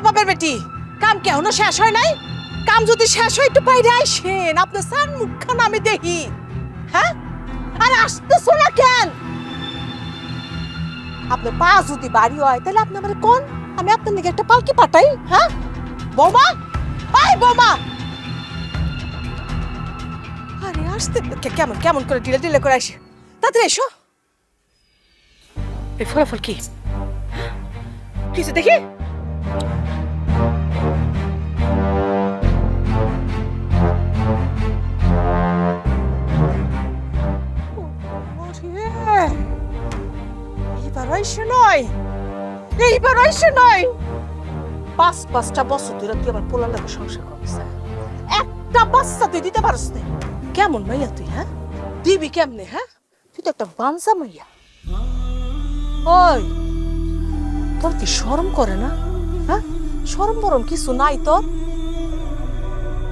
বাপের বেটি কাম কেন শেষ হয় নাই? কাম যদি শেষ হয় একটু বাইরে আইসেন, আপনার সান মুখখান আমি দেখি। হ্যাঁ, আর আসতেছো না কেন? আপনার পা যদি বাড়ি হয় তাহলে আপনি আমার কোন, আমি আপনার দিকে একটা পালকি পাঠাই। হ্যাঁ বৌমা, আই বৌমা, আরে আসতে কেমন কেমন করে ঢিলে ঢিলে করে আসে, তাড়াতাড়ি এসো। এই ফলাফল কি কিছু দেখি? পাঁচটা বছর ধরে তুই আমার পোলার লাগে সংসার করিস, একটা বাচ্চা তুই দিতে পারস না। কেমন মাইয়া তুই? হ্যাঁ দিবি কেমনে? হ্যাঁ তুই তো একটা বাঞ্চা মাইয়া। ওই তোর কি শরম করে না? হ্যাঁ শরম বরম কিছু নাই তোর?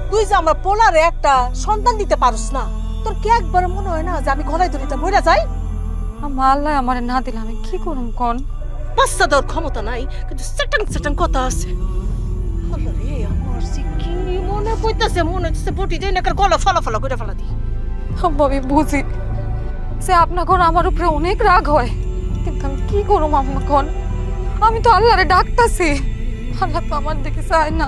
তুই যে আমার পোলারে একটা সন্তান দিতে পারস না, তোর কি একবার মনে হয় না যে আমি গলায় ধরিতে মরে যাই? আমার আল্লাহ আমার না দিলে আমি কি করুম কোন? বাচ্চা দেওয়ার ক্ষমতা নাই, কিন্তু সেটান সেটান কথা আছে। আরে আমার সে কি মনে পড়তেছে, মনে হচ্ছে বটি দিয়ে নাকার গলা ফলা করে ফেলা দি। আমি বুঝি যে আপনার আমার উপরে অনেক রাগ হয়, কিন্তু আমি কি করুম আপনার? আমি তো আল্লাহরে ডাকতাছি, আল্লাহ তো আমার দিকে চায় না।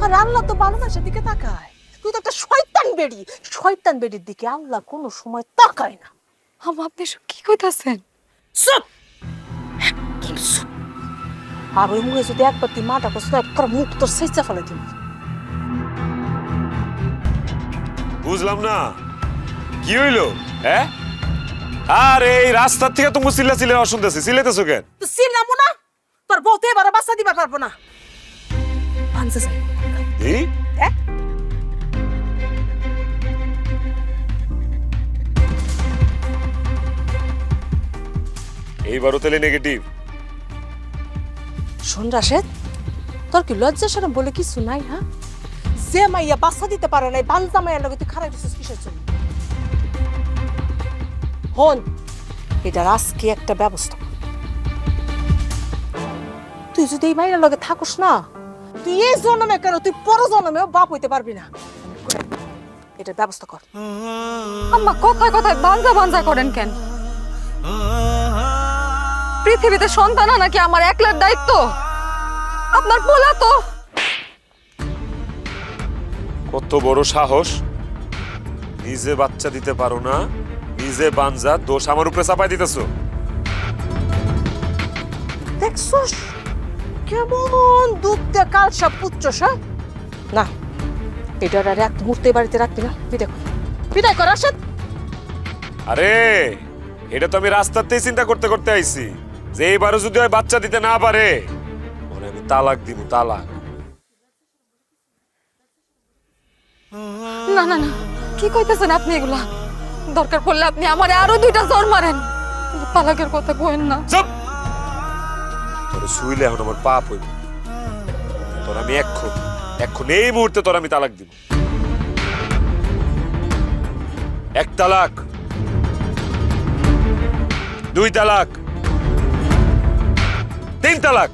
আর আল্লাহ তো ভালোবাসার দিকে তাকায়। তুই তো একটা শয়তান বেড়ি, শয়তান বেড়ির দিকে আল্লাহ কোনো সময় তাকায় না। আপনি সব কি কইতাছেন? চুপ, একদম চুপ। আর ওই মুখে যদি একবার তুই মাটা করছ না, একবার মুখ তোর সেচা ফেলে দিবি। বুঝলাম না কি হইলো? হ্যাঁ আরে এই রাস্তার থেকে তুমি চিল্লা শুনতেছি, চিল্লাইতেছো কেন? তো চিনলাম না, তোর বউ তো এবারে বাচ্চা দিবার পারবো না। পাঞ্চা যাই এই এইবারও তাহলে নেগেটিভ। শোন রাশেদ, তোর কি লজ্জা শরম বলে কিছু নাই? হ্যাঁ যে মাইয়া বাচ্চা দিতে পারে নাই, বাঞ্চা মাইয়ার লগে তুই খারাপ দিছিস কিসের জন্য? হন এটার আজকে একটা ব্যবস্থা কর। তুই যদি এই মাইয়ার লগে থাকুস না, তুই এই জন্মে কেন তুই পর জন্মেও বাপ হইতে পারবি না। এটার ব্যবস্থা কর। আম্মা কথায় কথায় বাঞ্জা বাঞ্জা করেন কেন? পৃথিবীতে সন্তান নাকি আমার একলার দায়িত্ব? আপনার পোলা তো। কত বড় সাহস! নিজে বাচ্চা দিতে পারো না, নিজে বাঞ্জা, দোষ আমার উপরে চাপাই দিতেছো। দেখছস কেমন দুধ দিয়ে কাল সব পুচ্ছস? না এটার আর এক মুহূর্তে বাড়িতে রাখবি না। বিদায় কর রাশেদ। আরে এটা তো আমি রাস্তাতেই চিন্তা করতে করতে আইছি যে এইবারও যদি ওই বাচ্চা দিতে না পারে ওরে আমি তালাক দিব, তালাক। না না না, কি কইতেছেন আপনি এগুলা? দরকার পড়লে আপনি আমারে আরো 2টা জ্বর মারেন, কিন্তু তালাকের কথা কইেন না। চুপ! তোরে শুইলে এখন আমার পাপ হইব। তোর আমি এখন এই মুহূর্তে তোর আমি তালাক দিব। 1 তালাক, 2 তালাক, 3 তালাক।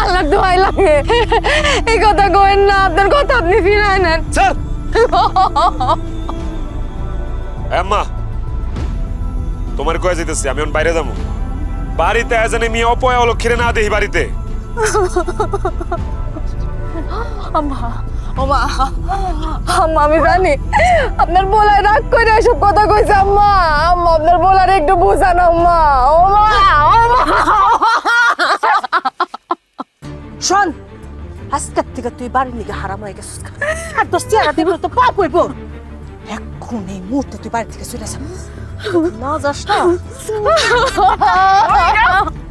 আল্লাহ দোয়াই লাগে, এই কথা কইেন না। আপনার কথা আপনি ফিরায় নেন। স্যার আম্মা তোমার কয়ে যেতেছি, আমি এখন বাইরে যাবো। বাড়িতে আয়োজনে মেয়ে অপয়া অলক্ষীরে না দেই বাড়িতে। আম্মা আম্মা আম্মা, আমি জানি আপনার বলায় রাগ করে এসব কথা কইছে। আম্মা আম্মা, আপনার বলার একটু বোঝান আম্মা। শোন আজকের থেকে তুই বাড়ির নিকে হারাম হয়ে গেছিস। আর তোর চেহারা দিব তো পাপ হইব। এখন এই মুহূর্তে তুই বাড়ি থেকে চলে যা। না যাস না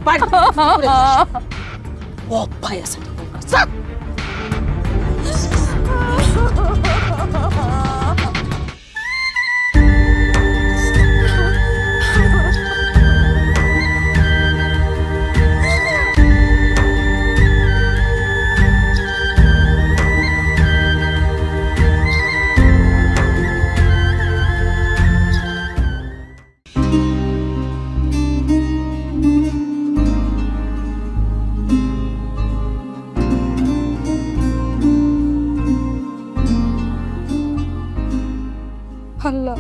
বাড়ি ও ভাই আছে। আল্লাহ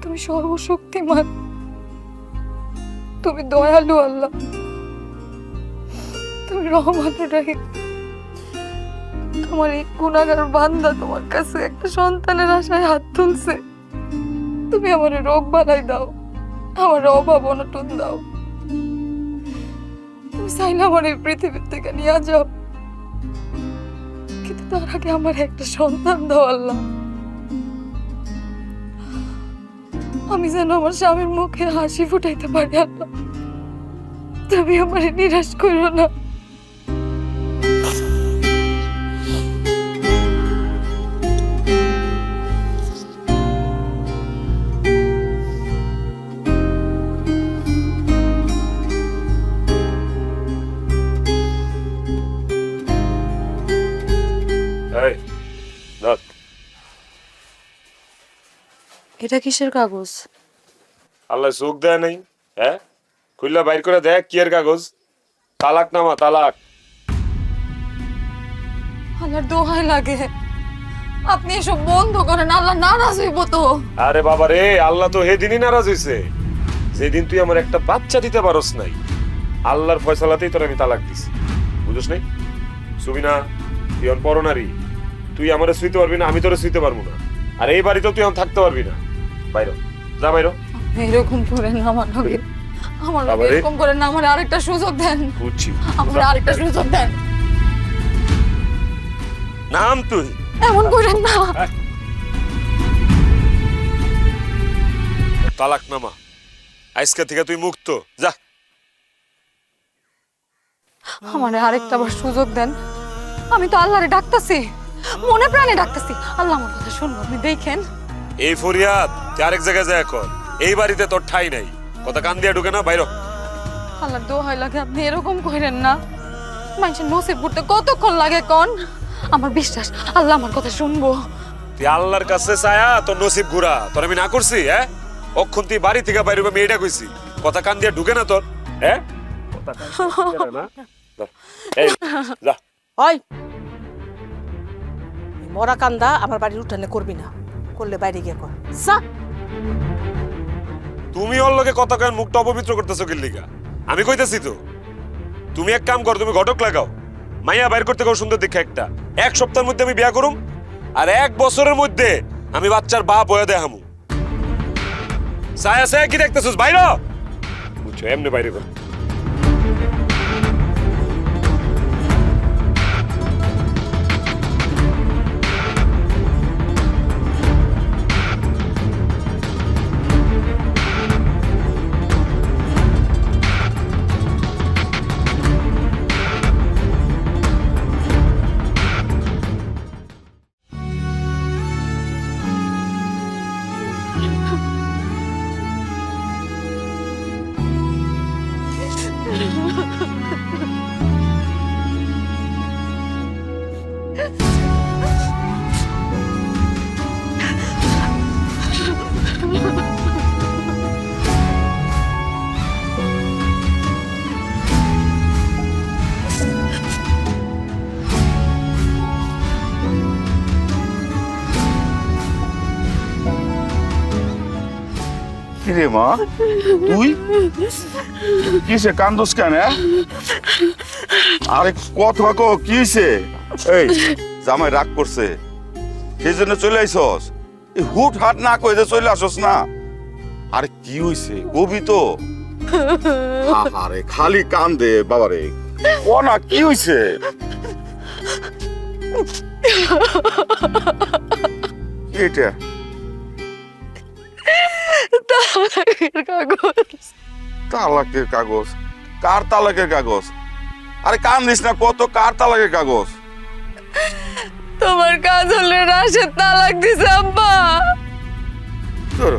তুমি সর্বশক্তিমান, তুমি দয়ালু আল্লাহ, তুমি রহমানুর রহিম। আমার এই গুনাহগার বান্দা তোমার কাছে একটা সন্তানের আশায় হাত তুলছে, তুমি আমার রোগ বালাই দাও, আমার অভাব অনটন দাও। তুমি চাইলে আমার এই পৃথিবীর থেকে নিয়ে যাও, কিন্তু তার আগে আমার একটা সন্তান দাও আল্লাহ। আমি যেন আমার স্বামীর মুখে হাসি ফুটাইতে পারি আল্লাহ, তুমি আমার নিরাশ করো না। এই ধর। এটা কিসের কাগজ? আল্লাহ চোখ দেয় নাই, হ্যাঁ? খুললা বাইর করে দেখ কি এর কাগজ। তালাক নামা, তালাক। আল্লাহর দোহাই লাগে, আপনি এসব বন্ধ করেন, আল্লাহ নারাজ হইব তো। আরে বাবা রে, আল্লাহ তো সেদিনই নারাজ হইছে যেদিন তুই আমার একটা বাচ্চা দিতে পারস নাই। আল্লাহর ফয়সালাতেই তোর আমি তালাক দিছি, বুঝছ নাই? সুবিনা, তুই এখন পরনারী, তুই আমারে শুইতে পারবি না, আমি তোরে শুইতে পারবো না। আর এই বাড়িতেও তুই এখন থাকতে পারবি না। বাইরো, যা বাইরো। এরকম করেন না আমার লগে, আমার লগে বাবারে। এরকম করেন না, আমার আরেকটা সুযোগ দেন, বুঝছি। আমার আরেকটা সুযোগ দেন। নাম তুই এমন করেন না। তালাক নামা, আজকে থেকে তুই মুক্ত, যা। আমারে আরেকটা বার সুযোগ দেন, আমি তো আল্লাহরে ডাকতাছি, মনে প্রাণে ডাকতাছি, আল্লাহ আমার কথা শুনবো। আপনি দেখেন এই ফরিয়াদ তুই আরেক জায়গায় যায় এখন, এই বাড়িতে তোর ঠাই নাই। কথা কান দিয়া ঢুকে না, বাইরো। আল্লাহর দোহাই লাগে, আপনি এরকম করেন না। মানুষের নসিব করতে কতক্ষণ লাগে কোন? আমার বিশ্বাস আল্লাহ আমার কথা শুনবো। তুই আল্লাহর কাছে চায়া তোর নসিব ঘুরা, তোর আমি না করছি? হ্যাঁ, অক্ষণ তুই বাড়ি থেকে বাইরে মেয়েটা কইছি, কথা কান দিয়া ঢুকে না তোর? হ্যাঁ, কথা কান দিয়া ঢুকে না, না? যা। এই যা। ওই এই মরা কান্দা আমার বাড়ির উঠানে করবি না, করলে বাইরে গিয়ে কর। যা। তুমি ওর লগে কথা কেন মুখটা অপবিত্র করতেছো কিল্লিগা? আমি কইতেছি তো, তুমি এক কাম করো, তুমি ঘটক লাগাও, মাইয়া বাইর করতে কও সুন্দর দেখে একটা। এক সপ্তাহের মধ্যে আমি বিয়া করুম, আর 1 বছরের মধ্যে আমি বাচ্চার বাপ হয়ে দেখামু। সায়া সায়া কি দেখতেছিস? বাইরে বুঝছো, এমনি বাইরে কর। কিরে মা, তুই কিসে কান্দোস কেন? আরে কথা কো, কি হইছে? এই জামাই রাগ করছে, সেই জন্য চলে আইসস? এই হুট হাট না কই যে চলে আসস না? আরে কি হইছে কবি তো? আরে খালি কান্দে বাবারে, ও না কি হইছে? কি এটা? তালাকের কাগজ। তালাকের কাগজ? কার তালাকের কাগজ? আরে কান্দিস না, কত কার তালাকের কাগজ? তোমার কাজলের রাশেদ তালাক দিছে আব্বা। তোর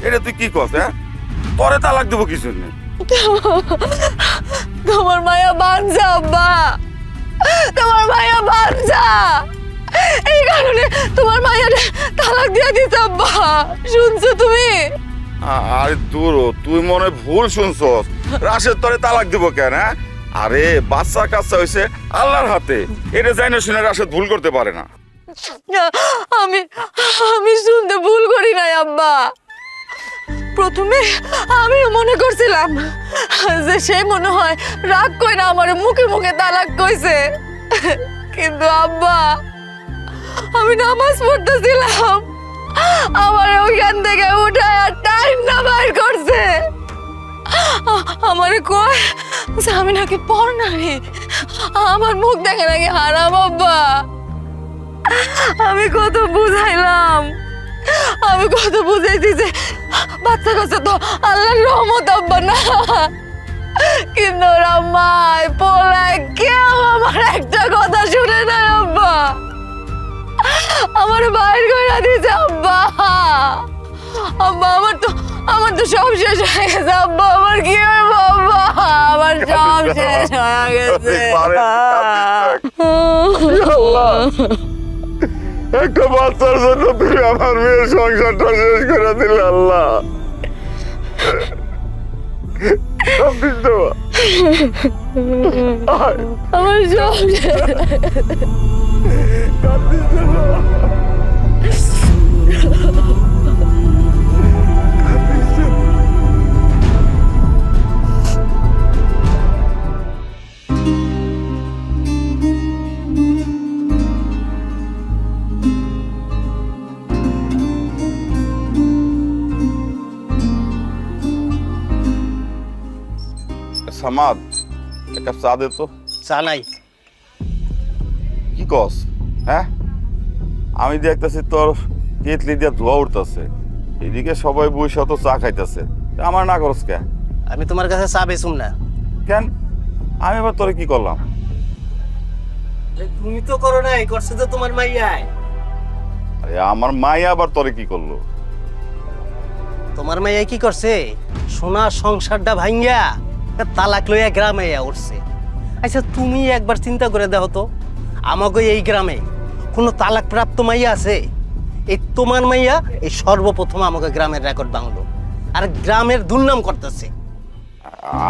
এটা তুই কি কস? হ্যাঁ, পরে তালাক দেবো কিছু নেই। তোমার মায়া বাঞ্জা আব্বা, তোমার মায়া বাঞ্জা, এই কারণে তোমার মায়ের তালাক দিয়ে দিতে আব্বা। শুনছো তুমি? আরে তুই মনে ভুল শুনছস, রাশেদ তোরে তালাক দিব কেন? হ্যাঁ, আরে বাচ্চা কাচ্চা হইছে আল্লাহর হাতে, এটা জানি শুনে রাশেদ ভুল করতে পারে না। আমি আমি শুনতে ভুল করি নাই আব্বা। প্রথমে আমি মনে করছিলাম যে সে মনে হয় রাগ কইরা আমার মুখে মুখে তালাক কইছে, কিন্তু আব্বা আমি নামাজ পড়তেছিলাম, আমার ওইখান থেকে উঠায় আর টাইম না বাইর করছে। আমারে কয় যে আমি নাকি পর নারী, আমার মুখ দেখে নাকি হারাম। আব্বা আমি কত বুঝাইলাম, আমি কত বুঝাইছি যে বাচ্চা কাছে তো আল্লাহর রহমত আব্বা না, কিন্তু ওরা মায় পোলায় কেউ আমার একটা কথা শুনে না আব্বা, আমার বাইর করে দিয়েছে আব্বা। আব্বা আমার তো সব শেষ হয়ে গেছে আব্বা, আমার কি হবে আব্বা, আমার সব শেষ হয়ে গেছে। একটা বাচ্চার জন্য তুমি আমার মেয়ের সংসারটা শেষ করে দিলে আল্লাহ। আমার সব সামাদ, এক কাপ চা দে তো। চা নাই। কি কস? হ্যাঁ, আমি দেখতেছি তোর কেতলি দিয়ে ধোয়া উঠতেছে, এদিকে সবাই বসে তো চা খাইতেছে, আমার না করস কে? আমি তোমার কাছে চা বেচুম না। কেন? আমি আবার তোরে কি করলাম? তুমি তো করো নাই, করছে তো তোমার মাইয়াই। আরে আমার মাইয়া আবার তোরে কি করলো? তোমার মাইয়াই কি করছে? সোনা সংসারটা ভাঙ্গা তালাক লইয়া গ্রামে উঠছে। আচ্ছা তুমি একবার চিন্তা করে দেখো তো, আমাকে এই গ্রামে কোনো তালাক প্রাপ্ত মাইয়া আছে? এই তোমার মাইয়া এই সর্বপ্রথম আমাকে গ্রামের রেকর্ড ভাঙলো, আর গ্রামের দুর্নাম করতেছে।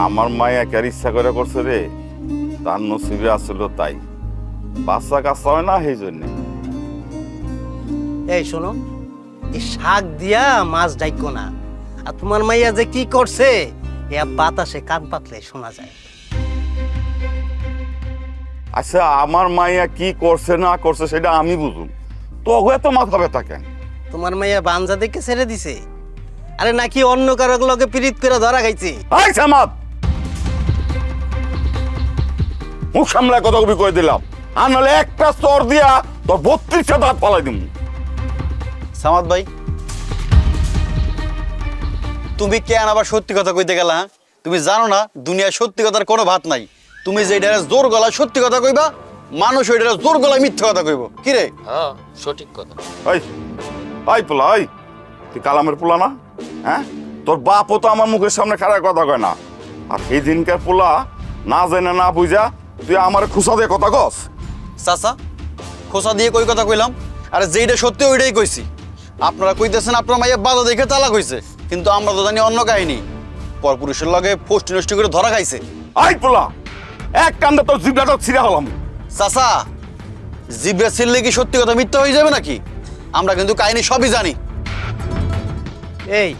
আমার মাইয়া কার ইচ্ছা করে করছে রে, তার নসিবে আসলো তাই, বাচ্চা কাচ্চা হয় না সেই জন্যে। এই শোনো, এই শাক দিয়া মাছ ডাইকো না। আর তোমার মাইয়া যে কি করছে এ বাতাসে কান পাতলে শোনা যায়। আচ্ছা আমার মাইয়া কি করছে না করছে সেটা আমি বুঝুন, তো এত মাথা ব্যথা কেন? তোমার মাইয়া বাঞ্জা দেখে ছেড়ে দিছে? আরে নাকি অন্য কারো লগে পীড়িত করে ধরা খাইছে? আই সামাদ, মুখ সামলায় কথা কবি কয়ে দিলাম, আর নাহলে একটা স্তর দিয়া তোর 32টা দাঁত পালাই দিম। সামাদ ভাই, তুমি কেন আবার সত্যি কথা কইতে গেলা? তুমি জানো না দুনিয়ায় সত্যি কথার কোনো ভাত নাই। তুমি যে এটা জোর গলায় সত্যি কথা কইবা, মানুষ ওইটা জোর গলায় মিথ্যা কথা কইব। কি রে? হ্যাঁ সঠিক কথা। এই আই পোলা, আই তুই কালামের পোলা না? হ্যাঁ, তোর বাপও তো আমার মুখের সামনে খারাপ কথা কয় না, আর এই দিনকার পোলা না জানে না বুঝা তুই আমার খুশা দিয়ে কথা কস। চাচা, খোসা দিয়ে কই কথা কইলাম? আরে যেইটা সত্যি ওইটাই কইছি। আপনারা কইতেছেন আপনার মাইয়া বাধা দেখে তালাক হইছে, কিন্তু আমরা তো জানি অন্য কাহিনী, পরপুরুষের লগে ফষ্টি নষ্টি করে ধরা খাইছে। আই পোলা, এক কান্দে তোর জিবলাটা ছিঁড়া হলাম। চাচা, জিব্রা ছিললে কি সত্যি কথা মিথ্যা হয়ে যাবে নাকি? আমরা কিন্তু কাহিনী সবই জানি। এই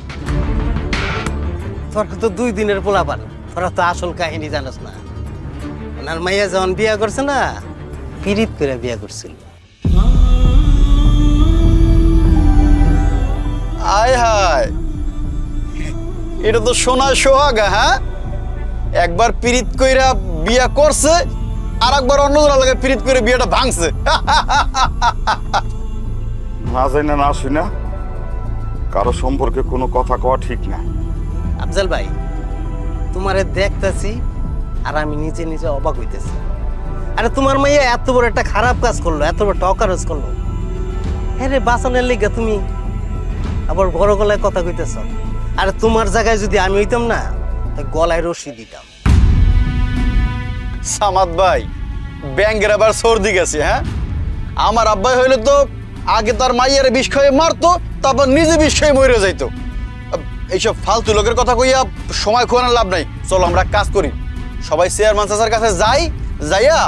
তোরা তো 2 দিনের পোলাপান, তোরা তো আসল কাহিনী জানোস না। ওনার মাইয়া যখন বিয়া করছে না, পীড়িত করে বিয়া করছিল। আয় হায়, এটা তো সোনার সোহাগা। হ্যাঁ, একবার পীড়িত কইরা বিয়া করছে, আর একবার অন্যজনের লাগে পীড়িত করে বিয়েটা ভাঙছে। না যাই না আসি না, কারো সম্পর্কে কোনো কথা কওয়া ঠিক না। আফজাল ভাই, তোমারে দেখতেছি আর আমি নিজে নিজে অবাক হইতেছি। আরে তোমার মাইয়া এত বড় একটা খারাপ কাজ করলো, এত বড় টকারজ করলো, হ্যাঁ রে বাঁচানোর লেগে তুমি আবার বড় গলায় কথা কইতেছ। আর তোমার জায়গায় যদি আমি হইতাম না, তাই গলায় রশি দিতাম। সামাদ ভাই, ব্যাংকের আবার সর্দি গেছে। হ্যাঁ, আমার আব্বাই হইলে তো আগে তার মাইয়ারে বিষ খাইয়ে মারতো, তারপর নিজে বিষ খাইয়ে মরে যাইতো। এইসব ফালতু লোকের কথা কইয়া সময় খোয়ানোর লাভ নাই। চলো আমরা কাজ করি, সবাই চেয়ারম্যান চাচার কাছে যাইয়া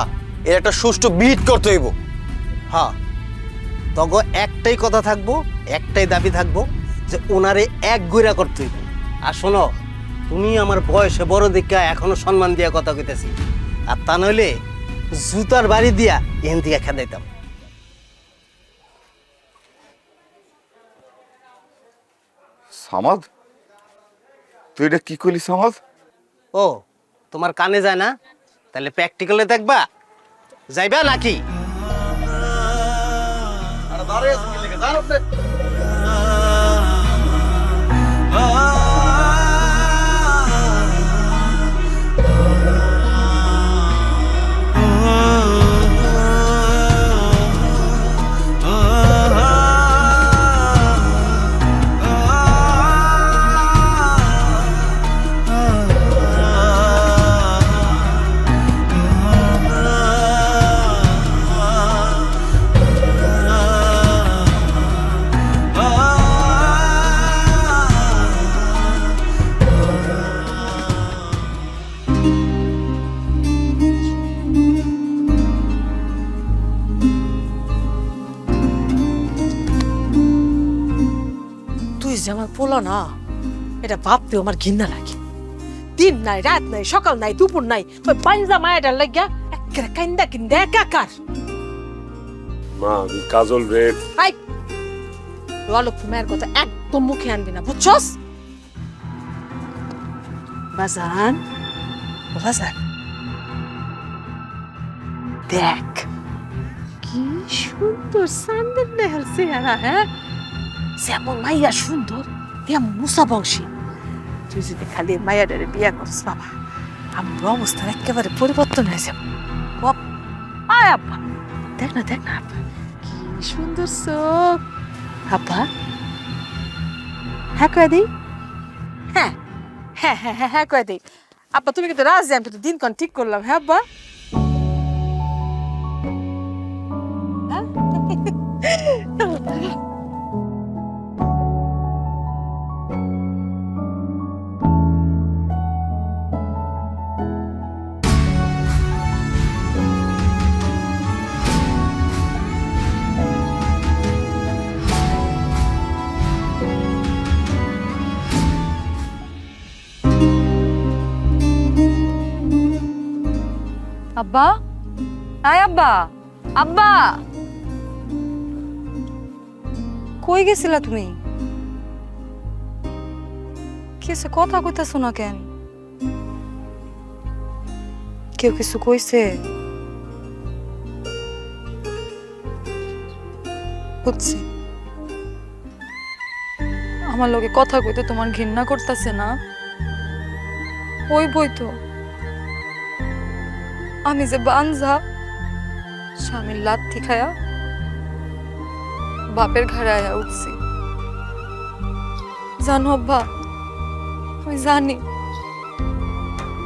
এর একটা সুষ্ঠু বিহিত করতে হইব। হ্যাঁ, তখন একটাই কথা থাকবো, একটাই দাবি থাকবো যে ওনারে এক গুইরা করতে হইব। আর শোনো, তুমি আমার বয়সে বড় দিকা এখনো সম্মান দিয়া কথা কইতেছি, আর তা নইলে জুতার বাড়ি দিয়া এখান থেকে খেদাইতাম। সামাদ, তুই এটা কি করলি সামাদ? ও, তোমার কানে যায় না? তাহলে প্র্যাকটিক্যালে দেখবা, যাইবা নাকি? তুই যে আমার পোলা না, এটা ভাবতেও আমার ঘৃণা লাগে। দিন নাই, রাত নাই, সকাল নাই, দুপুর নাই, ওই পাঞ্জা মায়াটার লাগিয়া একেবারে কান্দা কিন্দা একাকার। মা আমি কাজল রে আই, লক্ষ্মী মায়ের কথা একদম মুখে আনবি না, বুঝছস? বাজান, ও বাজান, দেখ কি সুন্দর সান্দের নেহার চেহারা, হ্যাঁ? যেমন মাইয়া সুন্দর তেমন মুসা বংশী। তুই যদি খালি মায়াডারে বিয়া করস বাবা, আমার অবস্থার একেবারে পরিবর্তন হয়ে যাবে। আয় আব্বা, দেখ না দেখ না আব্বা, কি সুন্দর চোখ। আব্বা, হ্যাঁ কয়ে দিই, হ্যাঁ হ্যাঁ হ্যাঁ হ্যাঁ হ্যাঁ কয়ে দিই। আব্বা তুমি কিন্তু রাজি, আমি তো দিনক্ষণ ঠিক করলাম। হ্যাঁ আব্বা, আব্বা, আয় আব্বা, আব্বা, কই গেছিলা তুমি? কিছু কথা কইতাছো না কেন? কেউ কিছু কইছে? বুঝছি, আমার লগে কথা কইতে তোমার ঘৃণা করতেছে না? ওই বই তো আমি যে বাঞ্জা, স্বামীর লাথি খায়া বাপের ঘরে আয়া উঠছি। জানো আব্বা, আমি জানি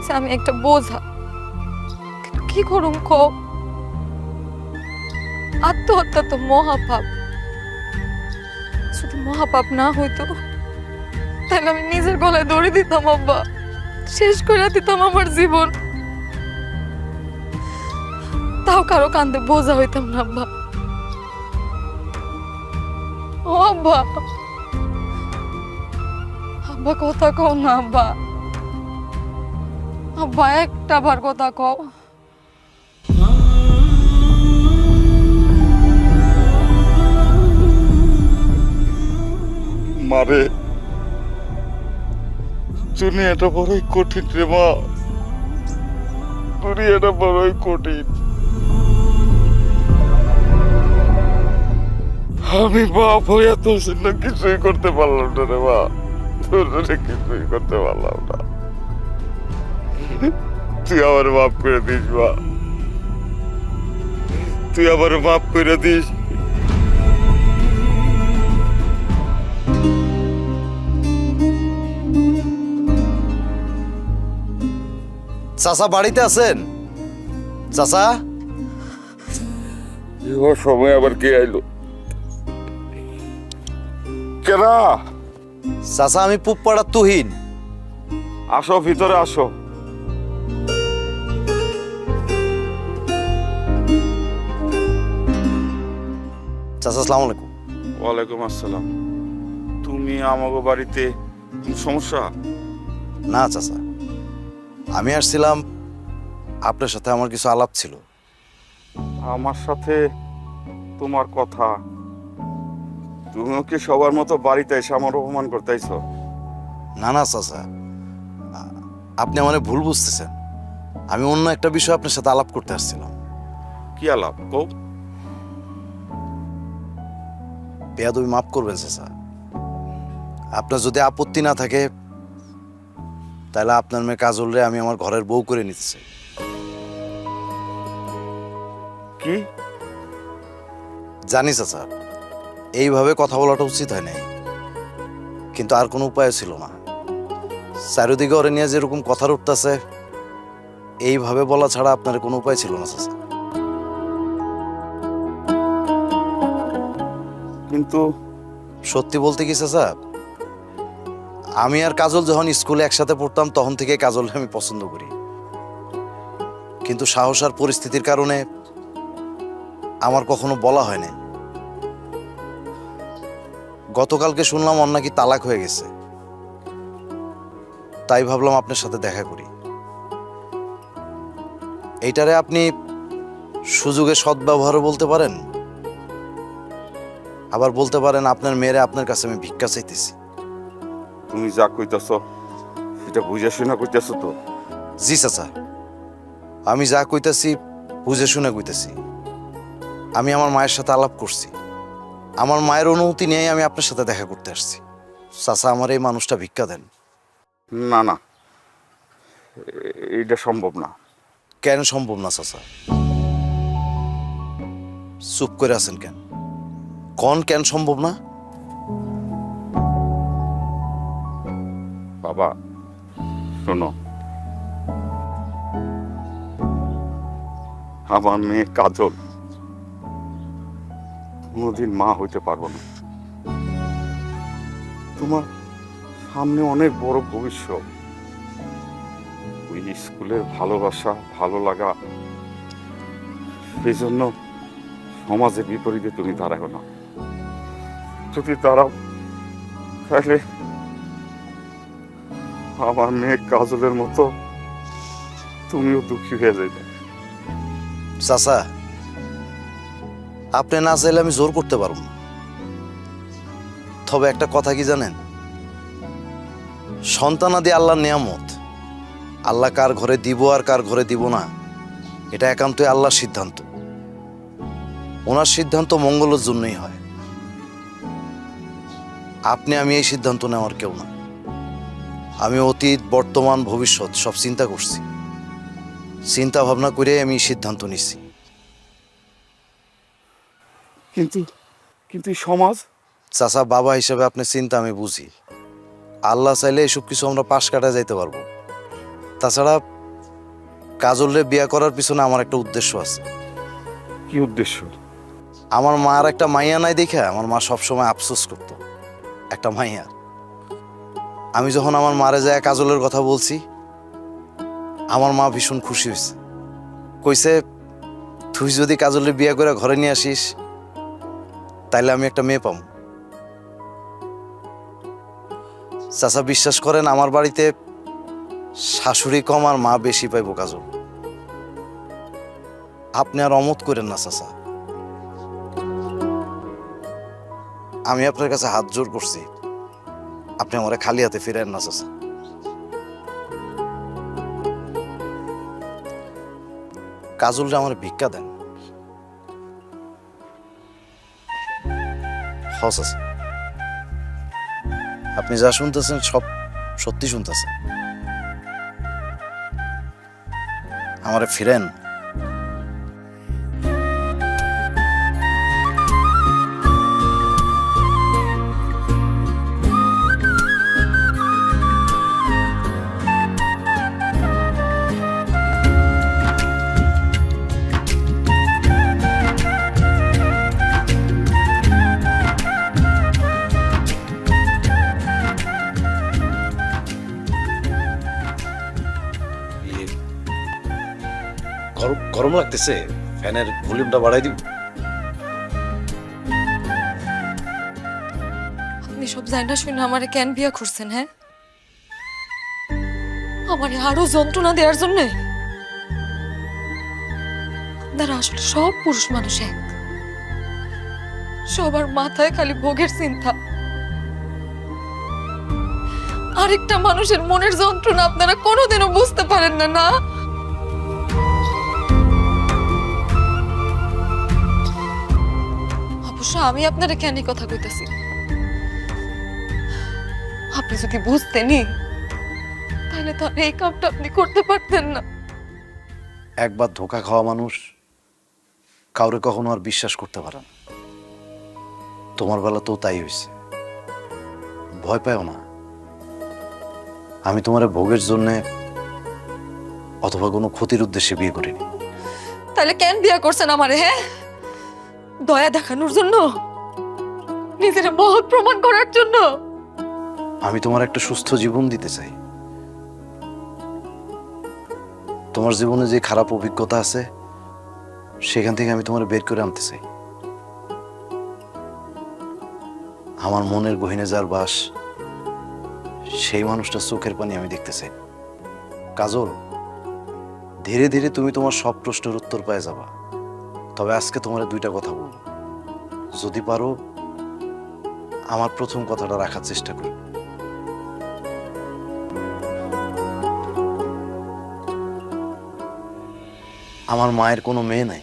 যে আমি একটা বোঝা, কিন্তু কি করুম কও? আত্মহত্যা তো মহাপাপ। যদি মহাপাপ না হইতো তাহলে আমি নিজের গলায় দড়ি দিতাম আব্বা, শেষ করে দিতাম আমার জীবন। তাও কারো কান্দে বোঝা হইতাম না আব্বা। ও আব্বা, আব্বা কথা কও না আব্বা, আব্বা একটা বার কথা কও। মারে, দুনিয়াটা বড়ই কঠিন রে মা, দুনিয়াটা বড়ই কঠিন। আমি বাপ হইয়া তোর জন্য কিছুই করতে পারলাম না রে মা, তোর জন্য কিছুই করতে পারলাম না। তুই আমার মাফ করে দিস মা, তুই আমার মাফ করে দিস। চাচা বাড়িতে আছেন? চাচা, সময় আবার কে আইলো? কেনা? চাচা আমি পুপ্পাড়ার তুহিন। আসো, ভিতরে আসো। চাচা আসসালামু আলাইকুম। ওয়ালাইকুম আসসালাম। তুমি আমাগো বাড়িতে কোনো সমস্যা? না চাচা, আমি আসছিলাম, আপনার সাথে আমার কিছু আলাপ ছিল। আমার সাথে তোমার কথা? তুমিও কি সবার মতো বাড়িতে এসে আমার অপমান করতেইছ? না না চাচা, আপনি আমার ভুল বুঝতেছেন। আমি অন্য একটা বিষয় আপনার সাথে আলাপ করতে আসছিলাম। কি আলাপ কও? বেয়াদবি মাফ করবেন চাচা, আপনার যদি আপত্তি না থাকে তাহলে আপনার মেয়ে কাজলরে আমি আমার ঘরের বউ করে নিতে চাই। কি? জানি চাচা, এইভাবে কথা বলাটা উচিত হয় নাই, কিন্তু আর কোনো উপায় ছিল না। চারিদিকে ওরে নিয়ে যেরকম কথা উঠতেছে, এইভাবে বলা ছাড়া আপনার কোনো উপায় ছিল না চাচা। কিন্তু সত্যি বলতে কি চাচা, আমি আর কাজল যখন স্কুলে একসাথে পড়তাম তখন থেকে কাজলকে আমি পছন্দ করি, কিন্তু সাহস আর পরিস্থিতির কারণে আমার কখনো বলা হয় না। গতকালকে শুনলাম ওর নাকি তালাক হয়ে গেছে, তাই ভাবলাম আপনার সাথে দেখা করি। এইটারে আপনি সুযোগে সদ্ব্যবহারও বলতে পারেন, আবার বলতে পারেন আপনার মেয়েরে আপনার কাছে আমি ভিক্ষা চাইতেছি। তুমি যা কইতাছ সেটা বুঝে শুনে কইতাছ তো? জি চাচা, আমি যা কইতাছি বুঝে শুনে কইতাছি। আমি আমার মায়ের সাথে আলাপ করছি, আমার মায়ের অনুমতি নিয়ে আমি আপনার সাথে দেখা করতে আসছি। চাচা, আমার এই মানুষটা ভিক্ষা দেন। না না, এইটা সম্ভব না। কেন সম্ভব না চাচা? চুপ করে আছেন কেন? কেন সম্ভব না? বাবা শোনো, আমার মেয়ে কাজল কোনোদিন মা হইতে পারবো না। তোমার সামনে অনেক বড় ভবিষ্যৎ। ওই স্কুলের ভালোবাসা, ভালো লাগা, সেই জন্য সমাজের বিপরীতে তুমি দাঁড়াও না। যদি দাঁড়াও তাহলে আমার মেয়ে কাজলের মতো তুমিও দুঃখী হয়ে যাবে। চাচা, আপনি না চাইলে আমি জোর করতে পারব না। তবে একটা কথা কি জানেন, সন্তানাদি আল্লাহর নিয়ামত। আল্লাহ কার ঘরে দিব আর কার ঘরে দিব না, এটা একান্তই আল্লাহর সিদ্ধান্ত। ওনার সিদ্ধান্ত মঙ্গলের জন্যই হয়। আপনি আমি এই সিদ্ধান্ত নেওয়ার কেউ না। আমি অতীত, বর্তমান, ভবিষ্যৎ সব চিন্তা করছি, চিন্তা ভাবনা করে আমি এই সিদ্ধান্ত নিচ্ছি। কিন্তু কিন্তু এই সমাজ? চাচা, বাবা হিসেবে আপনার চিন্তা আমি বুঝি। আল্লাহ চাইলে এসব কিছু আমরা পাশ কাটা যাইতে পারবো। তাছাড়া কাজলরে বিয়ে করার পিছনে আমার একটা উদ্দেশ্য আছে। কি উদ্দেশ্য? আমার মার একটা মাইয়া নাই দেখে আমার মা সবসময় আফসোস করতো, একটা মাইয়া। আমি যখন আমার মারে যায় কাজলের কথা বলছি, আমার মা ভীষণ খুশি হয়েছে। কইছে, তুই যদি কাজলের বিয়ে করে ঘরে নিয়ে আসিস তাইলে আমি একটা মেয়ে পাম। চাচা, বিশ্বাস করেন, আমার বাড়িতে শাশুড়ি কম আর মা বেশি পাইব কাজল। আপনি আর অমত করেন না চাচা, আমি আপনার কাছে হাত জোর করছি, আপনি আমারে খালি হাতে ফিরেন না চাচা। কাজলরে আমার ভিক্ষা দেন। হ চাচা, আপনি যা শুনতেছেন সব সত্যি শুনতেছেন। আমারে ফিরেন। গরম লাগতেছে, ফ্যানের ভলিউমটা বাড়াই দিব। আপনি সব জানা শুনে আমারে কেন বিয়া করছেন? হ্যাঁ, আমারে আরো যন্ত্রণা দেওয়ার জন্যে? আপনারা আসলে সব পুরুষ মানুষ এক, সবার মাথায় খালি ভোগের চিন্তা। আরেকটা মানুষের মনের যন্ত্রণা আপনারা কোনোদিনও বুঝতে পারেন না, না? অবশ্য আমি আপনারা কেন এই কথা কইতাছি, আপনি যদি বুঝতেনই তাহলে তো আর এই কামটা আপনি করতে পারতেন না। একবার ধোঁকা খাওয়া মানুষ কাউরে কখনো আর বিশ্বাস করতে পারে না। তোমার বেলা তো তাই হয়েছে। ভয় পাও না, আমি তোমার ভোগের জন্যে অথবা কোনো ক্ষতির উদ্দেশ্যে বিয়ে করিনি। তাহলে কেন বিয়া করছেন আমারে? হ্যাঁ, দয়া দেখানোর জন্য, নিজের মহৎ প্রমাণ করার জন্য? আমি তোমার একটা সুস্থ জীবন দিতে চাই। তোমার জীবনে যে খারাপ অভিজ্ঞতা আছে সেখান থেকে আমি তোমার বের করে আনতে চাই। আমার মনের গহীনে যার বাস, সেই মানুষটা চোখের পানি আমি দেখতে চাই। কাজল, ধীরে ধীরে তুমি তোমার সব প্রশ্নের উত্তর পেয়ে যাবা। তবে আজকে তোমার দুইটা কথা বলবো, যদি পারো আমার প্রথম কথাটা রাখার চেষ্টা করো। আমার মায়ের কোনো মেয়ে নাই,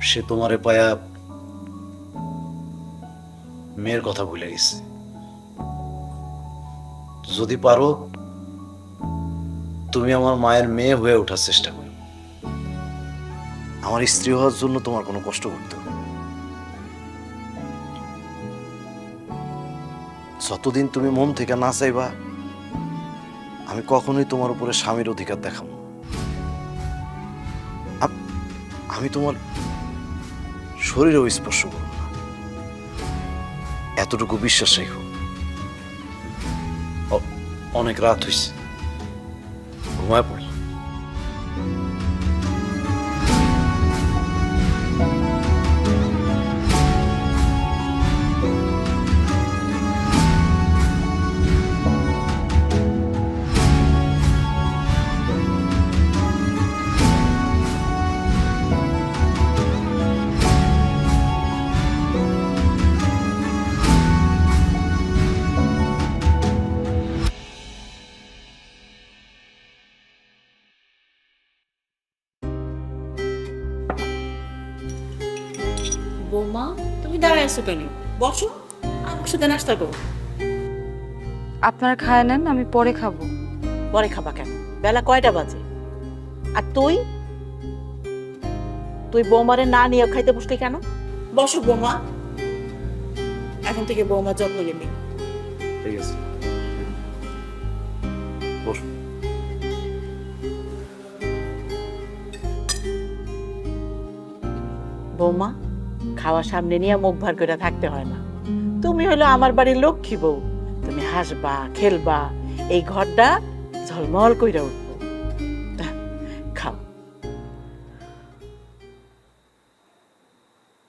সে তোমারে পায়া মেয়ের কথা ভুলে গেছে। যদি পারো তুমি আমার মায়ের মেয়ে হয়ে ওঠার চেষ্টা করো। আমার স্ত্রী হওয়ার জন্য তোমার কোনো কষ্ট করতে হবে না। যতদিন তুমি মন থেকে না চাইবা, আমি কখনোই তোমার উপরে স্বামীর অধিকার দেখাবো না। আমি তোমার শরীরেও স্পর্শ করব না, এতটুকু বিশ্বাস রেখো। অনেক রাত হয়েছে, ঘুমায় পড়ি। বৌমা, তুমি দাঁড়ায় আছো কেন? বসো, আমার সাথে নাস্তা করো। আপনারা খায় নেন, আমি পরে খাবো। পরে খাবা কেন? বেলা কয়টা বাজে? আর তুই তুই বৌমারে না নিয়ে খাইতে বসলি কেন? বসো বৌমা, এখন থেকে বৌমার যত্ন নিবি। ঠিক আছে, বসো। বৌমা, খাওয়া সামনে নিয়ে মুখ ভার করে থাকতে হয় না। তুমি হলো আমার বাড়ির লক্ষ্মী বউ, তুমি হাসবা খেলবা, এই ঘরটা ঝলমল কইরা উঠবো। খাও।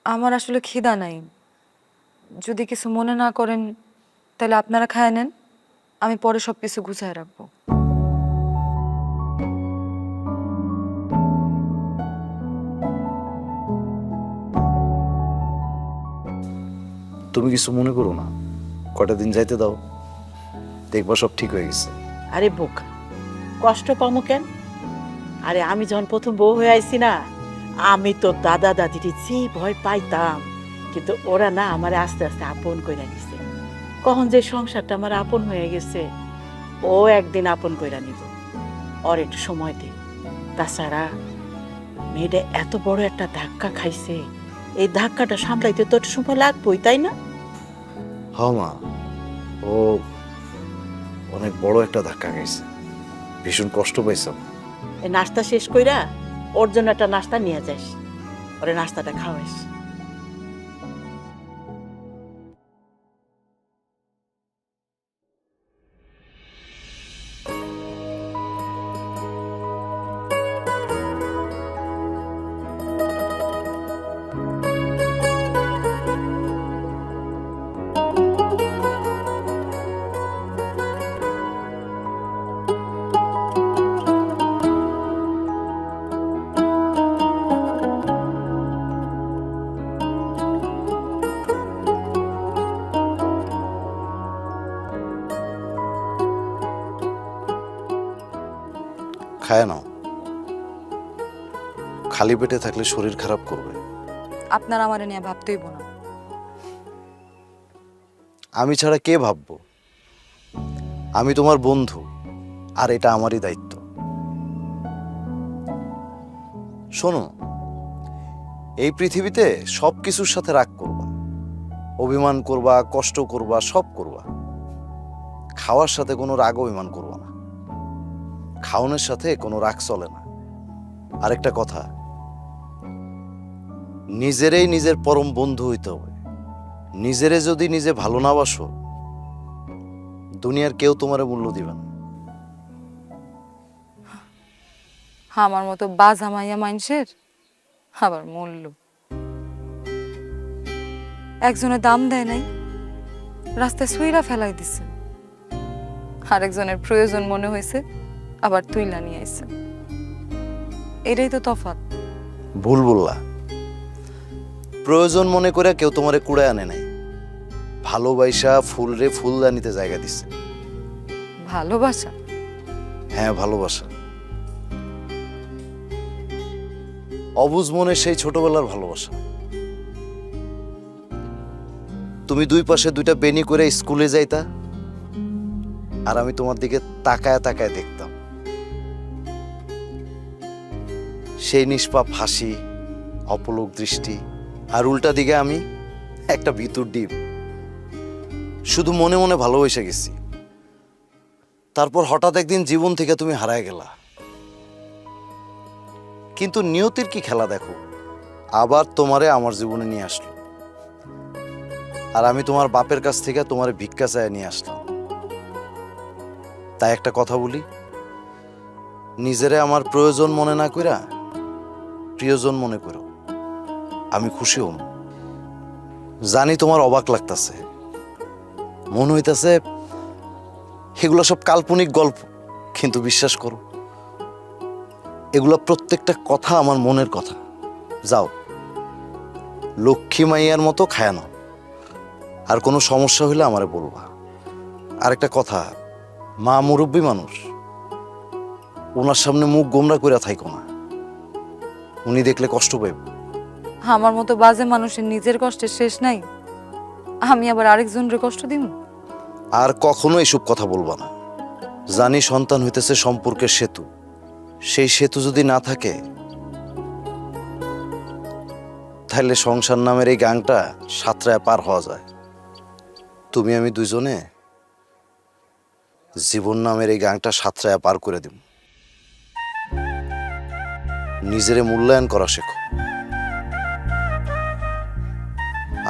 আমার আসলে খিদা নাই, যদি কিছু মনে না করেন তাহলে আপনারা খায় নেন, আমি পরে সবকিছু গুছায় রাখবো। তুমি কিছু মনে করো না, কটা দিন যাইতে দাও, দেখবা সব ঠিক হয়ে গেছে। আরে বোকা, কষ্ট পামো কেন? আরে আমি যখন প্রথম বউ হয়ে আইছি না, আমি তো দাদা দাদির যে ভয় পাইতাম, কিন্তু ওরা না আমারে আস্তে আস্তে আপন কইরা নিছে। কখন যে সংসারটা আমার আপন হয়ে গেছে, ও একদিন আপন কইরা নিব। ওর একটু সময় দে। তাছাড়া মেয়েটা এত বড় একটা ধাক্কা খাইছে, এই ধাক্কাটা সামলাইতে তো একটু সময় লাগবেই, তাই না? হ্যাঁ মা, ও অনেক বড় একটা ধাক্কা খাইছে, ভীষণ কষ্ট পাইছে। এই নাস্তা শেষ কইরা ওর জন্য একটা নাস্তা নিয়ে যাস, ওরে নাস্তাটা খাওয়াইস। খায় নাও, খালি পেটে থাকলে শরীর খারাপ করবে। আপনার আমারে নিয়ে ভাবতেই না। আমি ছাড়া কে ভাববো? আমি তোমার বন্ধু, আর এটা আমারই দায়িত্ব। শোনো, এই পৃথিবীতে সব কিছুর সাথে রাগ করবা, অভিমান করবা, কষ্ট করবা, সব করবা। খাওয়ার সাথে কোনো রাগ অভিমান করবা না, খাওয়ানোর সাথে কোনো রাগ চলে না। আরেকটা কথা, নিজেরই নিজের পরম বন্ধু হইতে হবে। নিজেরে যদি নিজে ভালো না বাসো, দুনিয়ার কেউ তোমার মূল্য দিবে না। আমার মতো বাজা মাইয়া মানুষের আবার মূল্য। একজনে দাম দেয় নাই, রাস্তায় সুইরা ফেলাই দিছে। আরেকজনের প্রয়োজন মনে হয়েছে, আবার তুইলা নিয়ে আইছে। এটাই তো তফাৎ। ভুল বললা। প্রয়োজন মনে করে কেউ তোমারে কুড়ায় আনে নাই, ভালোবাসা ফুল রে ফুলদানিতে জায়গা দিছে। ভালোবাসা? হ্যাঁ, ভালোবাসা। অবুঝ মনে সেই ছোটবেলার ভালোবাসা। তুমি দুই পাশে দুইটা বেনি করে স্কুলে যাইতা, আর আমি তোমার দিকে তাকায় তাকায় দেখতাম। সেই নিষ্পাপ হাসি, অপলক দৃষ্টি, আর উল্টা দিকে আমি একটা ভিতর ডিপ। শুধু মনে মনে ভালোবেসে গেছি। তারপর হঠাৎ একদিন জীবন থেকে তুমি হারায় গেলা। কিন্তু নিয়তির কি খেলা দেখো, আবার তোমারে আমার জীবনে নিয়ে আসলো। আর আমি তোমার বাপের কাছ থেকে তোমারে ভিক্ষা চায় নিয়ে আসলাম। তাই একটা কথা বলি, নিজেরে আমার প্রয়োজন মনে না কইরা প্রিয়জন মনে করো। আমি খুশি হম। জানি তোমার অবাক লাগতাছে, মনে হইতাছে এগুলো সব কাল্পনিক গল্প, কিন্তু বিশ্বাস করো, এগুলো প্রত্যেকটা কথা আমার মনের কথা। যাও, লক্ষ্মী মাইয়ার মতো খায় নাও, আর কোনো সমস্যা হইলে আমারে বলবা। আর একটা কথা, মা মুরব্বী মানুষ, ওনার সামনে মুখ গোমরা করে থাইকো না, উনি দেখলে কষ্ট পাইব। আমার মতো বাজে মানুষের নিজের কষ্টের শেষ নাই, আমি আবার আরেকজনের কষ্ট দিব? আর কখনো এসব কথা বলবা না। জানি সন্তান হইতেছে সম্পর্কের সেতু, সেই সেতু যদি না থাকে, তাহলে সংসার নামের এই গাংটা সাঁতরায় পার হওয়া যায়। তুমি আমি দুজনে জীবন নামের এই গাংটা সাঁতরায় পার করে দিব। নিজেরে মূল্যায়ন করা শেখো।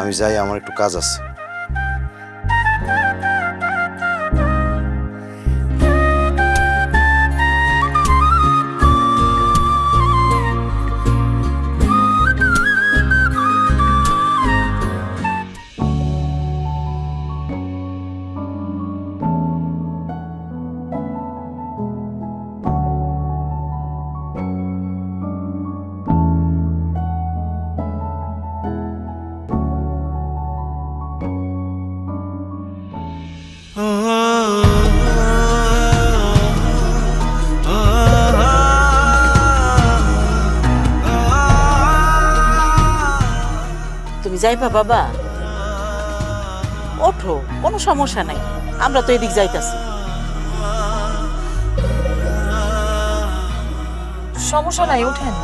আমি যাই, আমার একটু কাজ আছে। তুমি যাইবা বাবা? ওঠো, কোনো সমস্যা নাই, আমরা তো এদিক যাইতাছি। সমস্যা নাই, উঠেন।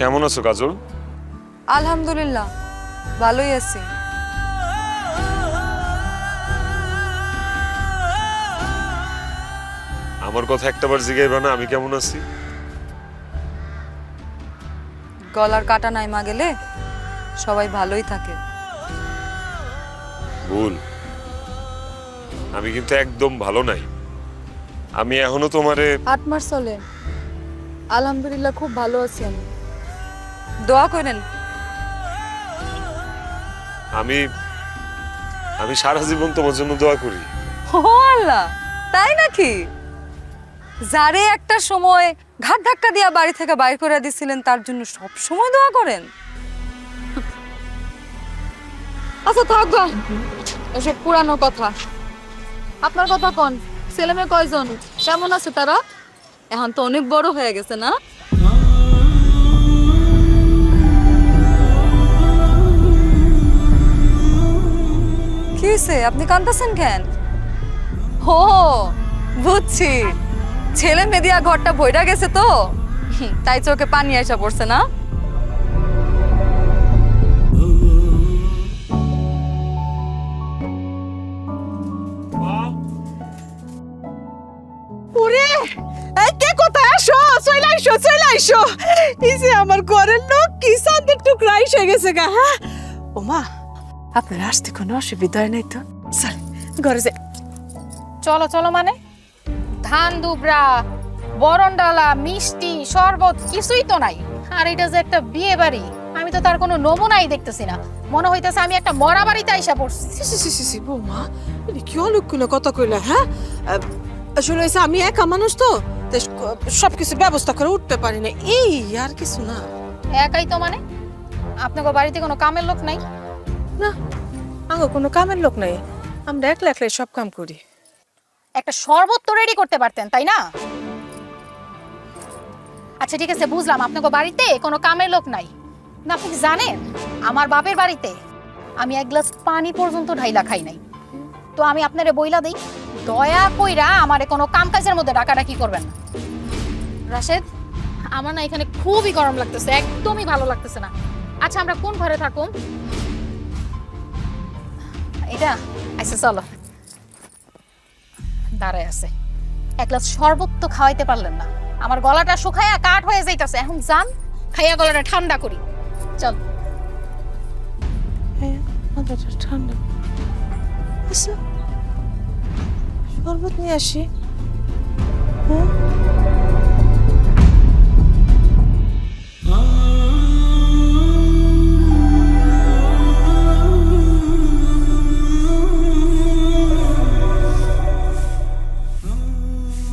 কেমন আছো কাজল? আলহামদুলিল্লাহ ভালোই আছি। আমার কথা একটাবার জিগাইবা না আমি কেমন আছি? গলার কাটা নাইমা গেলে সবাই ভালোই থাকে। ভুল, আমি কিন্তু একদম ভালো নাই। আমি এখনো তোমারে 8 মাস চলে, আলহামদুলিল্লাহ খুব ভালো আছি আমি। দোয়া করেন। আমি আমি সারা জীবন তোমার জন্য দোয়া করি। ও আল্লাহ, তাই নাকি? যারে একটা সময় ঘাট ধাক্কা দিয়া বাড়ি থেকে বাইর করে দিছিলেন তার জন্য সব সময় দোয়া করেন? আচ্ছা থাক গা, এসব পুরানো কথা। আপনার কথা কোন? ছেলে মেয়ে কয়জন? কেমন আছে তারা? এখন তো অনেক বড় হয়ে গেছে না? কি হয়েছে, আপনি কাঁদতেছেন কেন? ও বুঝছি, ছেলে মেদিয়া ঘরটা বইরা গেছে তো তাই চোখে পানি আসা পড়ছে না? ওরে এই কে কোথায়? আসো, চলে আইসো, চলে আইসো। এই যে আমার ঘরের লোক কি চাঁদের টুকরা এসে গেছে গা। হ্যাঁ ওমা, আপনার আসতে কোনো অসুবিধা নেই তো? চল ঘরে যাই। চলো চলো মানে ধান দুবরা বরণ ডালা মিষ্টি শরবত কিছুই তো নাই। আর এটা যে একটা বিয়ে বাড়ি, আমি তো তার কোনো নমুনাই দেখতেছি না। মনে হইতেছে আমি একটা মরা বাড়িতে আইসা পড়ছি। সি বৌমা, এটা কি অলক্ষণে কথা কইলা? হ্যাঁ আসলে হয়েছে আমি একা মানুষ তো, তাই সবকিছু ব্যবস্থা করে উঠতে পারি না, এই আর কিছু না। একাই তো মানে আপনাকে বাড়িতে কোনো কামের লোক নাই? না, আমার কোনো কামের লোক নাই, আমরা একলা একলাই সব কাম করি। একটা শরবত তো রেডি করতে পারতেন তাই না? আচ্ছা ঠিক আছে বুঝলাম আপনাকে বাড়িতে কোনো কামের লোক নাই, না আপনি কি জানেন আমার বাপের বাড়িতে আমি এক গ্লাস পানি পর্যন্ত ঢাইলা খাই নাই। তো আমি আপনারে বইলা দেই, দয়া কইরা আমারে কোনো কাম কাজের মধ্যে ডাকাডাকি করবেন না। রাশেদ, আমার না এখানে খুবই গরম লাগতেছে, একদমই ভালো লাগতেছে না। আচ্ছা আমরা কোন ঘরে থাকুম? এটা আচ্ছা চলো। দাঁড়ায় আছে, এক গ্লাস শরবত তো খাওয়াইতে পারলেন না, আমার গলাটা শুকায়া কাঠ হয়ে যাইতাছে। এখন যান খাইয়া গলাটা ঠান্ডা করি, চল। হ্যাঁ মাথাটা ঠান্ডা। আচ্ছা শরবত নিয়ে আসি। হ্যাঁ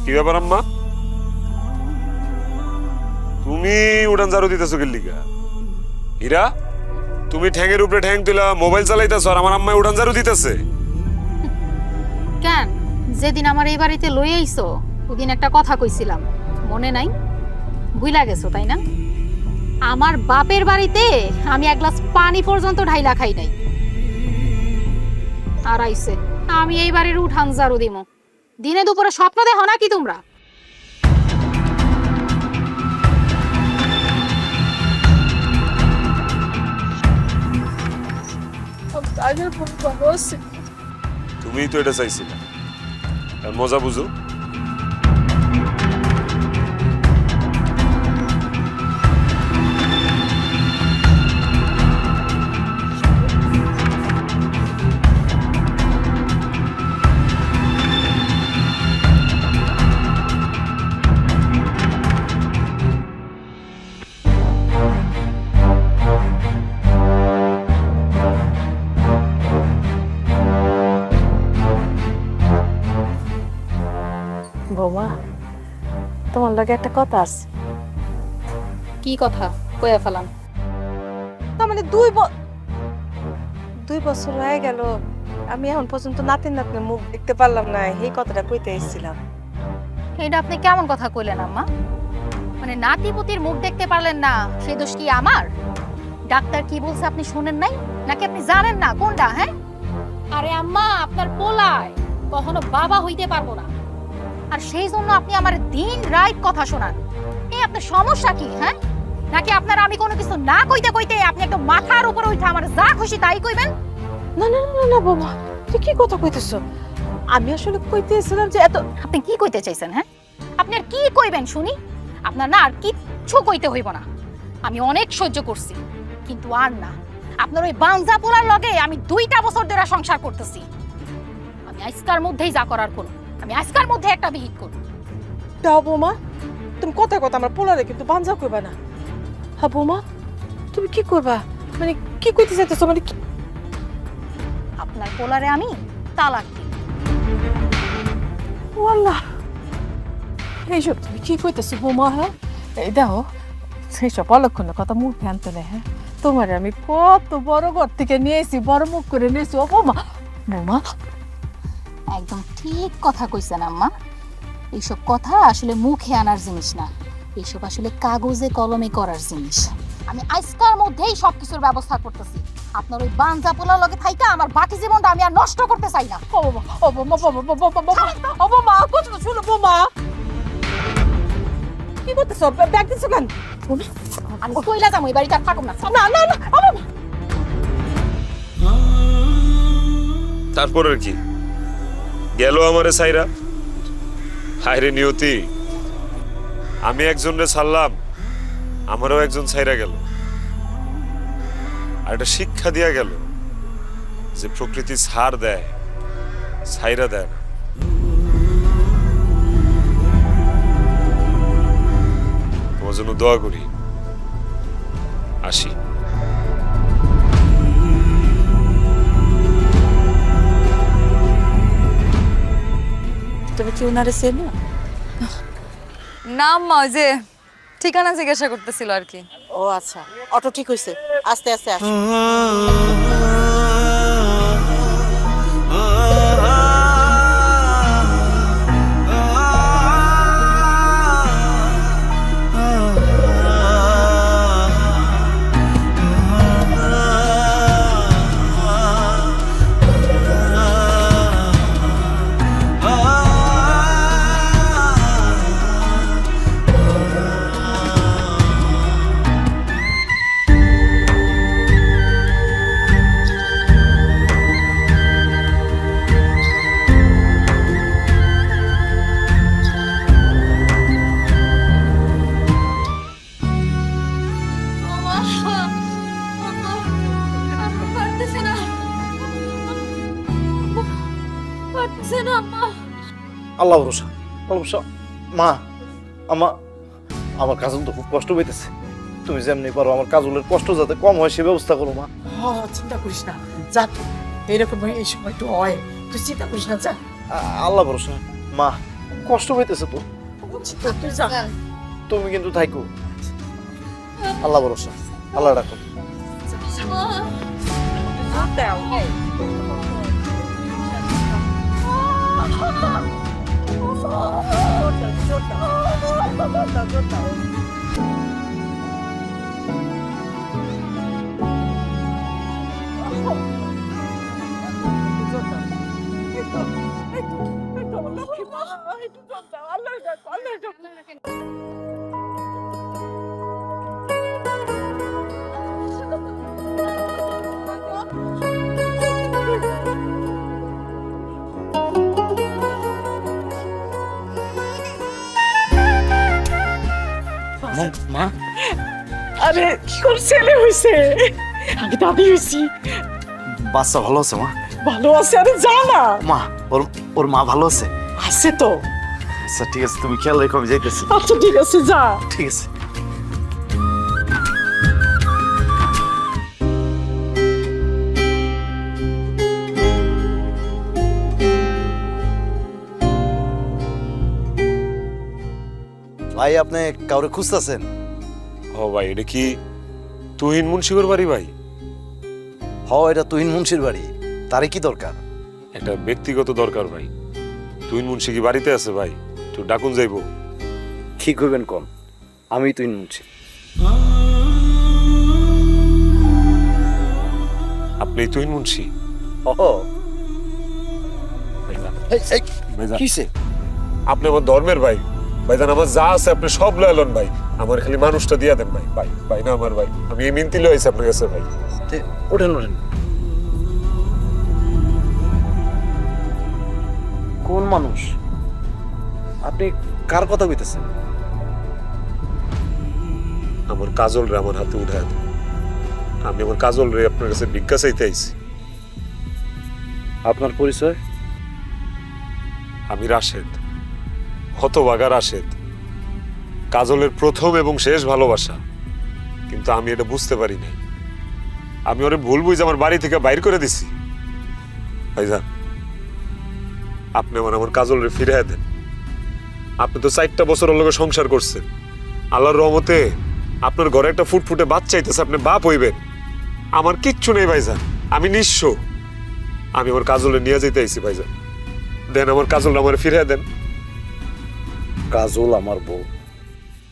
কি ব্যাপার আম্মা, তুমি উড়ান ঝাড়ু দিতেছো কি লিগা? হীরা, তুমি ঠ্যাঙের উপরে ঠ্যাং তুলা মোবাইল চালাইতেছো আর আমার আম্মা উড়ান ঝাড়ু দিতেছে? কেন, যেদিন আমার এই বাড়িতে লই আইছো ওদিন একটা কথা কইছিলাম, মনে নাই? ভুইলা গেছো তাই না? আমার বাপের বাড়িতে আমি এক গ্লাস পানি পর্যন্ত ঢাইলা খাই নাই। আর আইছে আমি এই বাড়ির উঠান ঝাড়ু দিমু। দিনে দুপুরে স্বপ্ন দেখো নাকি তোমরা? তুমিই তো এটা চাইছিলে, আর মজা বুঝো। বৌমা, তোমার লগে একটা কথা আছে। কি কথা কইয়া ফেলাম? তার মানে 2 বছর হয়ে গেল, আমি এখন পর্যন্ত নাতিন নাতনের মুখ দেখতে পারলাম না, এই কথাটা কইতে এসেছিলাম। এটা আপনি কেমন কথা কইলেন আম্মা? মানে নাতিপুতির মুখ দেখতে পারলেন না সেই দোষ কি আমার? ডাক্তার কি বলছে আপনি শুনেন নাই নাকি আপনি জানেন না কোনটা? হ্যাঁ আরে আম্মা, আপনার পোলায় কখনো বাবা হইতে পারবো না, আর সেই জন্য আপনি আমার দিন রাত কথা শোনান। এই আপনার সমস্যা কি? হ্যাঁ নাকি আপনারা আমি কোনো কিছু না কইতে কইতে আপনি একদম মাথার উপরে উঠে আমার যা খুশি তাই কইবেন? না না না না বৌমা, তুই কি কথা কইতেছ? আমি আসলে কইতেছিলাম যে এত আপনি কি কইতে চাইছেন? হ্যাঁ, আপনি আর কি কইবেন শুনি? আপনার না আর কিচ্ছু কইতে হইব না। আমি অনেক সহ্য করছি, কিন্তু আর না। আপনার ওই বাঞ্জা পোলার লগে আমি 2টা বছর ধরে সংসার করতেছি। আমি আজকার মধ্যেই যা করার করব, আমি আজকার মধ্যে একটা বিহিত করব। দাও বৌমা, তুমি কথা কথা আমার পোলারে কিন্তু বাঞ্জা কইবা না। হ্যাঁ বৌমা, তুমি কি করবা? মানে কি কইতে চাইতেছো? মানে কি? আপনার পোলারে আমি তালাক দিই। ও আল্লাহ, এইসব তুমি কি কইতেছো বৌমা? হ্যাঁ, এই দেখো, সেইসব অলক্ষণের কথা মুখে আনতে নেই। হ্যাঁ, তোমার আমি কত বড় ঘর থেকে নিয়েছি, বড় মুখ করে নিয়েছি। ও বৌমা, বৌমা একদম ঠিক কথা কইছেন আম্মা। এইসব কথা আসলে মুখে আনার জিনিস না, এইসব আসলে কাগজে কলমে করার জিনিস। আমি আজকার মধ্যেই সবকিছুর ব্যবস্থা করতেছি। আপনার ওই বাঞ্জা পোলার লগে থাইকা আমার বাকি জীবনটা আমি আর নষ্ট করতে চাই না। ও বৌমা, ও বৌমা, বৌমা, বৌমা, বৌমা, ও বৌমা, কথা শুনো বৌমা। কি করতেছো? ব্যাগ দিচ্ছ কেন? আমি কইলা যাবো, এই বাড়িতে আর থাকুম না। না না না, ও বৌমা। তারপরের কি গেল আমারে সাইরা? হায়রে নিয়তি, আমি একজনরে ছাড়লাম, আমারও একজন ছাইরা গেল। আর একটা শিক্ষা দিয়া গেল যে প্রকৃতি ছাড় দেয়, ছাইরা দেয় না। তোমার জন্য দোয়া করি। আসি। তুমি কি ওনারে চেনো? না আম্মা, ওই যে ঠিকানা জিজ্ঞাসা করতেছিল আর কি। ও আচ্ছা, অটো ঠিক হইছে, আস্তে আস্তে আসো। আল্লাহ ভরসা, আল্লাহ ভরসা। মা, আমার কাজল তো খুব কষ্ট পেতেছে। তুমি যেমনি পারো আমার কাজলের কষ্ট যাতে কম হয় সে ব্যবস্থা করো মা। চিন্তা করিস না, যা, এরকম এই সময় তো হয়, তুই চিন্তা করিস না, যা। আল্লাহ ভরসা। মা, কষ্ট পেতেছে তো, তুই যা। তুমি কিন্তু থাইকো। আল্লাহ ভরসা, আল্লাহ রাখো। মা, আরে কি করে ছেলে হইছে? আমি দাদি হইছি। বাচ্চা ভালো আছে মা? ভালো আছে, আরে যা না। মা, ওর মা ভালো আছে? আছে তো। আচ্ছা ঠিক আছে, তুমি খেয়াল রেখো, আমি যাইতেছি। আচ্ছা ঠিক আছে, যা। ঠিক আছে। ভাই, আপনি কাউরে খুঁজতেছেন? ও ভাই, এটা কি তুহিন মুন্সিগর বাড়ি ভাই? হ, এটা তুহিন মুন্সির বাড়ি। তারে কি দরকার? একটা ব্যক্তিগত দরকার ভাই। তুহিন মুন্সি কি বাড়িতে আছে ভাই? তুই ডাকুন যাইবো। কি করবেন কোন? আমি তুহিন মুন্সি। আপনি তুহিন মুন্সি? কিসে? আপনি আমার ধর্মের ভাই, ভাইজান আমার যা আছে আপনি সব লয়ে লন ভাই, আমার খালি মানুষটা দিয়া দেন ভাই। ভাই ভাই না আমার ভাই, আমি এই মিনতি লয়ে আইছি আপনার কাছে ভাই। ওঠেন ওঠেন। কোন মানুষ? আপনি কার কথা কইতেছেন? আমার কাজল রে আমার হাতে উঠায় দেন। আমি আমার কাজল রে আপনার কাছে ভিক্ষা চাইতে আইছি। আপনার পরিচয়? আমি রাশেদ, হতভাগা রাশেদ। কাজলের প্রথম এবং শেষ ভালোবাসা, কিন্তু আমি এটা বুঝতে পারি নাই। আমি ওরে ভুল বুঝে আমার বাড়ি থেকে বাইর করে দিছি। ভাইজান আপনি আমার কাজলরে ফিরিয়ে দেন। আপনি তো 4টা বছর ওর লগে সংসার করছেন, আল্লাহর রহমতে আপনার ঘরে একটা ফুটফুটে বাচ্চা চাইতেছে, আপনি বাপ হইবেন। আমার কিচ্ছু নেই ভাইজান, আমি নিঃস্ব। আমি আমার কাজলে নিয়ে যেতে আইছি ভাইজান, দেন আমার কাজল আমার ফিরিয়ে দেন। কাজল আমার বউ।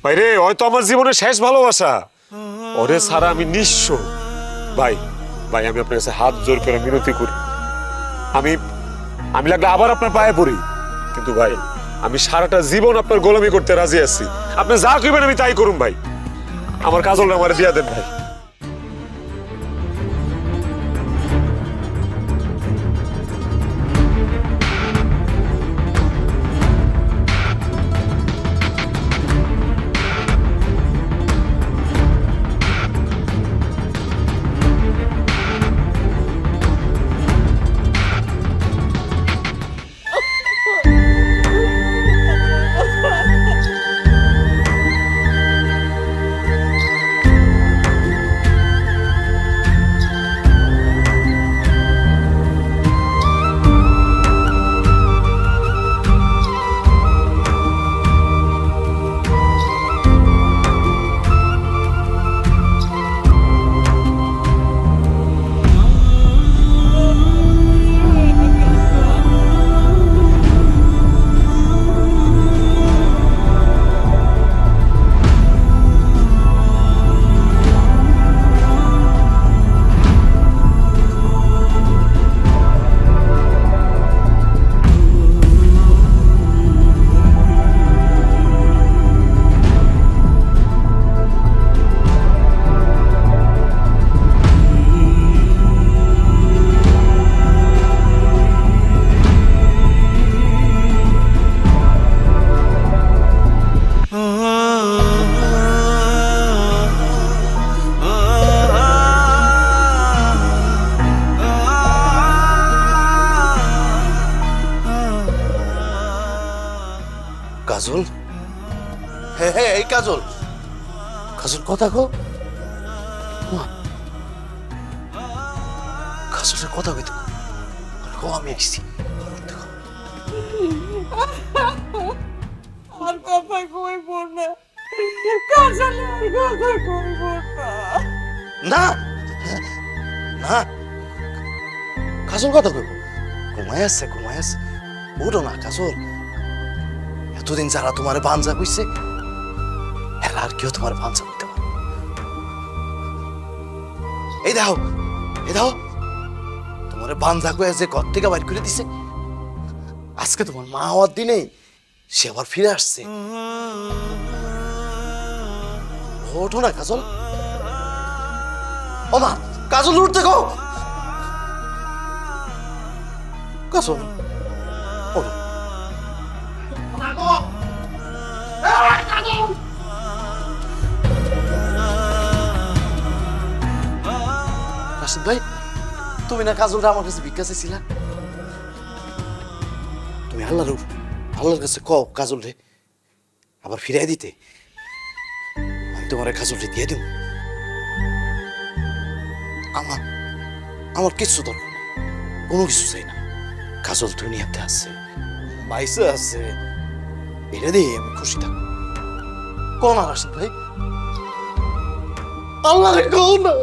ভাইরে হয়তো আমার জীবনের শেষ ভালোবাসা, ওরে ছাড়া আমি নিঃস্ব। ভাই ভাই আমি আপনার কাছে হাত জোর করে মিনতি করি, আমি লাগলে আবার আপনার পায়ে পড়ি, কিন্তু ভাই আমি সারাটা জীবন আপনার গোলামি করতে রাজি আছি। আপনি যা কইবেন আমি তাই করুন ভাই, আমার কাজলটা আমার দিয়া দেন ভাই। কাজল, হ্যাঁ হ্যাঁ এই কাজল, কাজল কথা কো। কাজলের কথা কইতো কো, আমি আসছি। আর কথা কইব না, কাজলের কথা কইব না। না না, কাজল কথা কইব, ঘুমাই আছে ঘুমাই আছে, উঠো না কাজল। এতদিন যারা তোমার বাঞ্জা কইছে এরা আর কেউ তোমার বাঞ্জা করতে পারে। এই দাও এই দাও, তোমার বাঞ্জা কয়ে যে ঘর থেকে বাইর করে দিছে, আজকে তোমার মা হওয়ার দিনে সে আবার ফিরে আসছে। ওঠো না কাজল। ও মা, কাজল উঠতে গো, কাজল ওঠো। রাশিদ ভাই, তুমি না কাজলটা আমার কাছে ভিক্ষা চাইছিলা? তুমি আল্লাহর কাছে কও কাজল রে আবার ফিরাই দিতে, আমি তোমার কাজল রে দিয়ে দিব। আমার কিচ্ছু দরকার নেই, কোনো কিছু চাই না। কাজল দুনিয়াতে আছে, বাইসে আছে, এটা দিয়ে আমি খুশি থাকবো। কও না রাশিদ ভাই, আল্লাহ রে কও না।